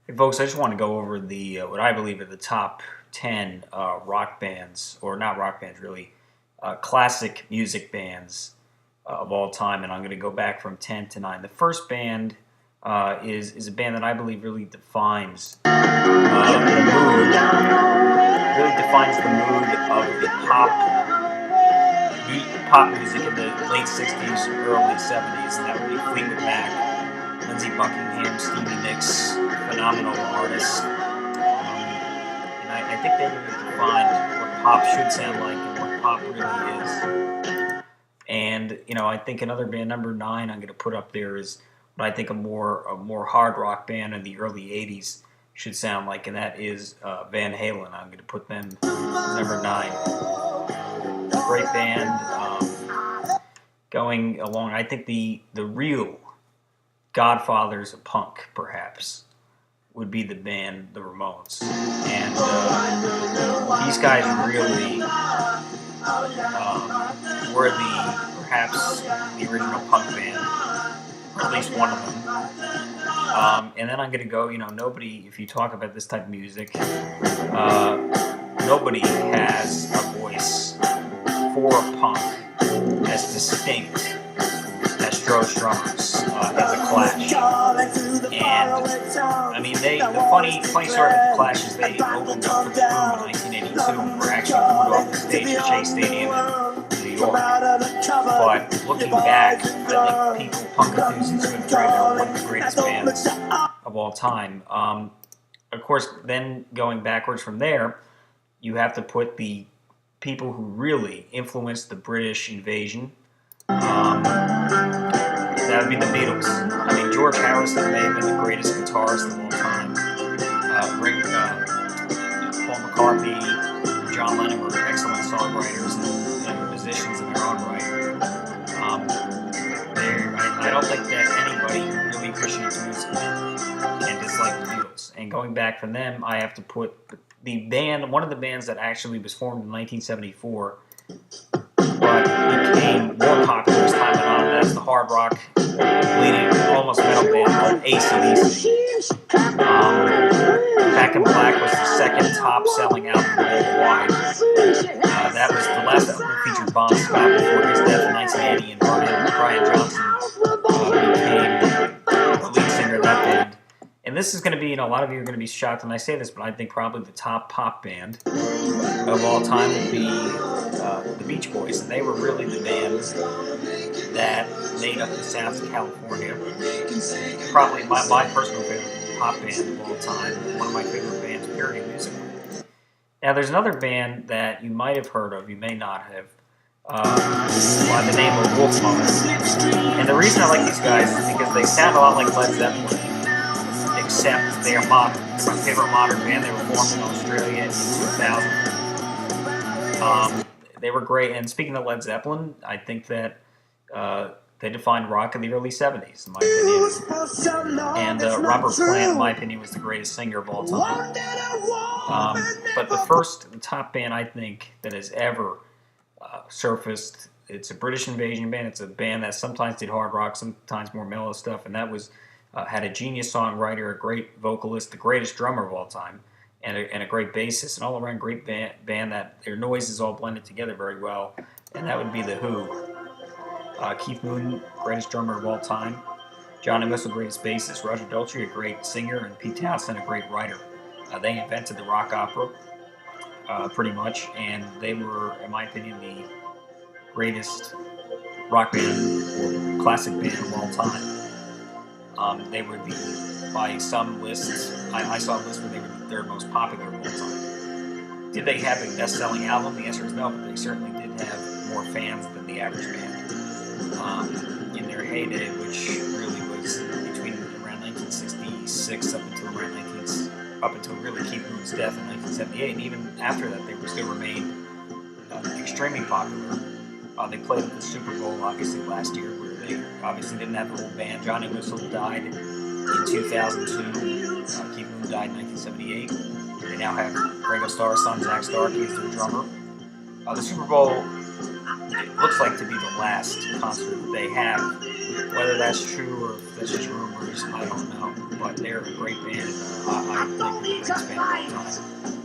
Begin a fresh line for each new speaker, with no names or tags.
Hey folks, I just want to go over the what I believe are the top 10 rock bands, or not rock bands really, classic music bands of all time, and I'm going to go back from 10 to 9. The first band is a band that I believe really defines the mood, really defines the mood of the pop music in the late 60s, early 70s, and that would be Fleetwood Mac, Lindsey Buckingham, Stevie Nicks, phenomenal artists. And I think they really defined what pop should sound like and what pop really is. And I think another band, number 9, I'm going to put up there is what I think a more hard rock band in the early '80s should sound like, and that is Van Halen. I'm going to put them number 9. Great band. Going along, I think the real godfathers of punk, perhaps, would be the band The Ramones. And these guys really were perhaps the original punk band, or at least one of them. And then I'm going to go, nobody, if you talk about this type of music, nobody has a voice for punk as distinct as Joe Strummer's as a Clash. And I mean, the funny story about the Clash is they opened up for the Who in 1982 and were actually moved off the stage at Shea Stadium in New York. But looking back, I think punk enthusiasts would agree they're one of the greatest bands of all time. Of course, then going backwards from there, you have to put the people who really influenced the British invasion. That would be the Beatles. I mean, George Harrison may have been the greatest guitarist of all time. Paul McCartney, John Lennon were excellent songwriters and musicians in their own right. I don't think that anybody who really appreciates music can dislike the Beatles. And going back from them, I have to put the band, one of the bands that actually was formed in 1974, but became more popular as time went on. That's the hard rock, leading almost metal band called AC/DC. Back in Black was the second top-selling album worldwide. That was the last album that featured Bon Scott before his death in 1980, and Brian Johnson became the lead singer of that band. And this is going to be, a lot of you are going to be shocked when I say this, but I think probably the top pop band of all time would be the Beach Boys. And they were really the bands that made up the South of California. Probably my personal favorite pop band of all time. One of my favorite bands, period, musically. Now, there's another band that you might have heard of, you may not have, by the name of Wolfmother. And the reason I like these guys is because they sound a lot like Led Zeppelin, except they are modern. It's my favorite modern band. They were formed in Australia in 2000. They were great. And speaking of Led Zeppelin, I think that they defined rock in the early 70s, in my opinion. And Robert Plant, in my opinion, was the greatest singer of all time. But the top band I think that has ever surfaced, it's a British invasion band. It's a band that sometimes did hard rock, sometimes more mellow stuff, and that was had a genius songwriter, a great vocalist, the greatest drummer of all time, and a great bassist, an all-around great band that their noises all blended together very well, and that would be The Who. Keith Moon, greatest drummer of all time. John Entwistle, greatest bassist. Roger Daltrey, a great singer, and Pete Townshend, a great writer. They invented the rock opera, pretty much, and they were, in my opinion, the greatest rock band or classic band of all time. They were by some lists, I saw a list where they were the third most popular of all time. Did they have a best-selling album? The answer is no, but they certainly did have more fans than the average band in their heyday, which really was between around 1966 up until really Keith Moon's death in 1978, and even after that, they would still remain extremely popular. They played at the Super Bowl, obviously, last year, where they obviously didn't have the whole band. John Entwistle died in 2002. Keith Moon died in 1978. They now have Ringo Starr's son, Zach Starkey, as their drummer. The Super Bowl it looks like to be the last concert that they have. Whether that's true or if that's just rumors, I don't know. But they're a great band. I think they're the greatest band of all time.